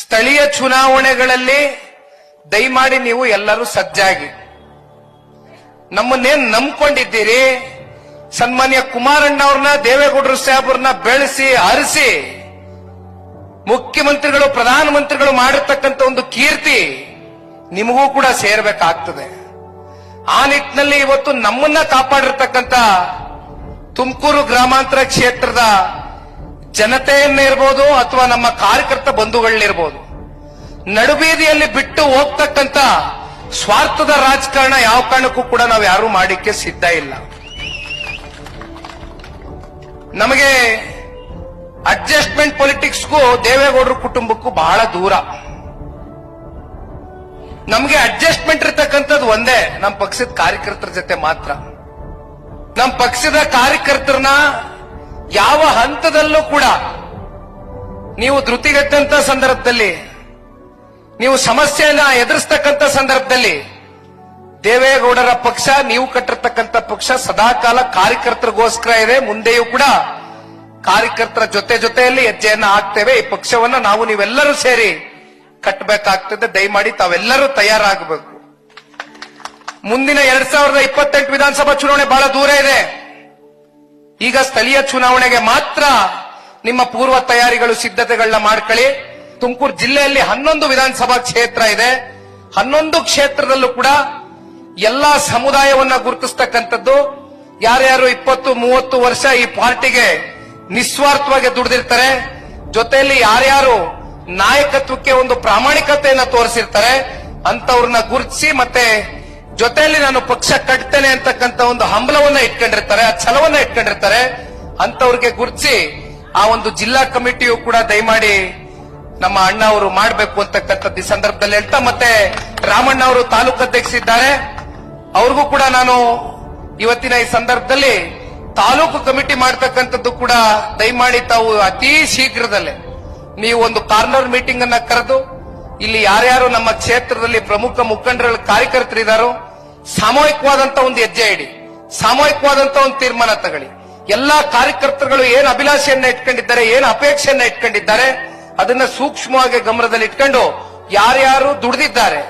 ಸ್ಥಳೀಯ ಚುನಾವಣೆಗಳಲ್ಲಿ ದಯಮಾಡಿ ನೀವು ಎಲ್ಲರೂ ಸಜ್ಜಾಗಿ. ನಮ್ಮನ್ನೇನ್ ನಂಬ್ಕೊಂಡಿದ್ದೀರಿ? ಸನ್ಮಾನ್ಯ ಕುಮಾರಣ್ಣ ಅವ್ರನ್ನ, ದೇವೇಗೌಡರು ಸಾಹೇಬ್ರನ್ನ ಬೆಳೆಸಿ ಹರಿಸಿ ಮುಖ್ಯಮಂತ್ರಿಗಳು, ಪ್ರಧಾನಮಂತ್ರಿಗಳು ಮಾಡಿರ್ತಕ್ಕಂಥ ಒಂದು ಕೀರ್ತಿ ನಿಮಗೂ ಕೂಡ ಸೇರ್ಬೇಕಾಗ್ತದೆ. ಆ ನಿಟ್ಟಿನಲ್ಲಿ ಇವತ್ತು ನಮ್ಮನ್ನ ಕಾಪಾಡಿರ್ತಕ್ಕಂಥ ತುಮಕೂರು ಗ್ರಾಮಾಂತರ ಕ್ಷೇತ್ರದ ಜನತೆಯನ್ನಿರ್ಬೋದು ಅಥವಾ ನಮ್ಮ ಕಾರ್ಯಕರ್ತ ಬಂಧುಗಳನ್ನಿರ್ಬೋದು, ನಡುಬೀದಿಯಲ್ಲಿ ಬಿಟ್ಟು ಹೋಗ್ತಕ್ಕಂಥ ಸ್ವಾರ್ಥದ ರಾಜಕಾರಣ ಯಾವ ಕಾರಣಕ್ಕೂ ಕೂಡ ನಾವು ಯಾರು ಮಾಡಿಕ್ಕೆ ಸಿದ್ಧ ಇಲ್ಲ. ನಮಗೆ ಅಡ್ಜಸ್ಟ್ಮೆಂಟ್ ಪೊಲಿಟಿಕ್ಸ್ಗೂ ದೇವೇಗೌಡರ ಕುಟುಂಬಕ್ಕೂ ಬಹಳ ದೂರ. ನಮಗೆ ಅಡ್ಜಸ್ಟ್ಮೆಂಟ್ ಇರತಕ್ಕಂಥದ್ದು ಒಂದೇ, ನಮ್ಮ ಪಕ್ಷದ ಕಾರ್ಯಕರ್ತರ ಜೊತೆ ಮಾತ್ರ. ನಮ್ಮ ಪಕ್ಷದ ಕಾರ್ಯಕರ್ತರನ್ನ ಯಾವ ಹಂತದಲ್ಲೂ ಕೂಡ ನೀವು ಧೃತಿಗೆಟ್ಟಂತ ಸಂದರ್ಭದಲ್ಲಿ, ನೀವು ಸಮಸ್ಯೆಯನ್ನ ಎದುರಿಸ್ತಕ್ಕಂಥ ಸಂದರ್ಭದಲ್ಲಿ ದೇವೇಗೌಡರ ಪಕ್ಷ, ನೀವು ಕಟ್ಟಿರ್ತಕ್ಕಂಥ ಪಕ್ಷ ಸದಾಕಾಲ ಕಾರ್ಯಕರ್ತರಿಗೋಸ್ಕರ ಇದೆ. ಮುಂದೆಯೂ ಕೂಡ ಕಾರ್ಯಕರ್ತರ ಜೊತೆಯಲ್ಲಿ ಹೆಜ್ಜೆಯನ್ನ ಹಾಕ್ತೇವೆ. ಈ ಪಕ್ಷವನ್ನ ನಾವು ನೀವೆಲ್ಲರೂ ಸೇರಿ ಕಟ್ಟಬೇಕಾಗ್ತದೆ. ದಯಮಾಡಿ ತಾವೆಲ್ಲರೂ ತಯಾರಾಗಬೇಕು. ಮುಂದಿನ 2028 ವಿಧಾನಸಭಾ ಚುನಾವಣೆ ಬಹಳ ದೂರ ಇದೆ. ಈಗ ಸ್ಥಳೀಯ ಚುನಾವಣೆಗೆ ಮಾತ್ರ ನಿಮ್ಮ ಪೂರ್ವ ತಯಾರಿಗಳು, ಸಿದ್ಧತೆಗಳನ್ನ ಮಾಡ್ಕೊಳ್ಳಿ. ತುಮಕೂರು ಜಿಲ್ಲೆಯಲ್ಲಿ 11 ವಿಧಾನಸಭಾ ಕ್ಷೇತ್ರ ಇದೆ. 11 ಕ್ಷೇತ್ರದಲ್ಲೂ ಕೂಡ ಎಲ್ಲಾ ಸಮುದಾಯವನ್ನ ಗುರುತಿಸ್ತಕ್ಕಂಥದ್ದು. ಯಾರ್ಯಾರು 20-30 ವರ್ಷ ಈ ಪಾರ್ಟಿಗೆ ನಿಸ್ವಾರ್ಥವಾಗಿ ದುಡಿದಿರ್ತಾರೆ, ಜೊತೆಯಲ್ಲಿ ಯಾರ್ಯಾರು ನಾಯಕತ್ವಕ್ಕೆ ಒಂದು ಪ್ರಾಮಾಣಿಕತೆಯನ್ನ ತೋರಿಸಿರ್ತಾರೆ ಅಂತವ್ರನ್ನ ಗುರುತಿಸಿ, ಮತ್ತೆ ಜೊತೆಯಲ್ಲಿ ನಾನು ಪಕ್ಷ ಕಟ್ತೇನೆ ಅಂತಕ್ಕಂಥ ಒಂದು ಹಂಬಲವನ್ನ ಇಟ್ಕೊಂಡಿರ್ತಾರೆ, ಆ ಛಲವನ್ನ ಇಟ್ಕೊಂಡಿರ್ತಾರೆ, ಅಂತವ್ರಿಗೆ ಗುರುತಿಸಿ ಆ ಒಂದು ಜಿಲ್ಲಾ ಕಮಿಟಿಯು ಕೂಡ ದಯಮಾಡಿ ನಮ್ಮ ಅಣ್ಣ ಅವರು ಮಾಡಬೇಕು ಅಂತಕ್ಕಂಥದ್ದು ಈ ಸಂದರ್ಭದಲ್ಲಿ ಹೇಳ್ತಾ, ಮತ್ತೆ ರಾಮಣ್ಣ ಅವರು ತಾಲೂಕು ಅಧ್ಯಕ್ಷರಿದ್ದಾರೆ, ಅವ್ರಿಗೂ ಕೂಡ ನಾನು ಇವತ್ತಿನ ಈ ಸಂದರ್ಭದಲ್ಲಿ ತಾಲೂಕು ಕಮಿಟಿ ಮಾಡತಕ್ಕಂಥದ್ದು ಕೂಡ ದಯಮಾಡಿ ತಾವು ಅತಿ ಶೀಘ್ರದಲ್ಲೇ ನೀವು ಒಂದು ಕಾರ್ನರ್ ಮೀಟಿಂಗ್ ಅನ್ನ ಕರೆದು ಇಲ್ಲಿ ಯಾರ್ಯಾರು ನಮ್ಮ ಕ್ಷೇತ್ರದಲ್ಲಿ ಪ್ರಮುಖ ಮುಖಂಡರ ಕಾರ್ಯಕರ್ತರಿದ್ದಾರೋ ಸಾಮೂಹಿಕವಾದಂತ ಒಂದು ಹೆಜ್ಜೆ ಇಡಿ, ಸಾಮೂಹಿಕವಾದಂತ ಒಂದು ತೀರ್ಮಾನ ತಗೊಳ್ಳಿ. ಎಲ್ಲಾ ಕಾರ್ಯಕರ್ತರುಗಳು ಏನು ಅಭಿಲಾಷೆಯನ್ನ ಇಟ್ಕೊಂಡಿದ್ದಾರೆ, ಏನು ಅಪೇಕ್ಷೆಯನ್ನ ಇಟ್ಕೊಂಡಿದ್ದಾರೆ, ಅದನ್ನ ಸೂಕ್ಷ್ಮವಾಗಿ ಗಮನದಲ್ಲಿ ಇಟ್ಕೊಂಡು ಯಾರ್ಯಾರು ದುಡಿದಿದ್ದಾರೆ,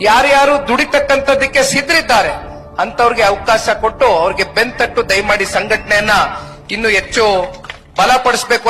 ಯಾರ್ಯಾರು ದುಡಿತಕ್ಕಂಥದ್ದಕ್ಕೆ ಸಿದ್ಧರಿದ್ದಾರೆ ಅಂತವ್ರಿಗೆ ಅವಕಾಶ ಕೊಟ್ಟು ಅವ್ರಿಗೆ ಬೆಂತಟ್ಟು ದಯಮಾಡಿ ಸಂಘಟನೆಯನ್ನ ಇನ್ನೂ ಹೆಚ್ಚು ಬಲಪಡಿಸಬೇಕು.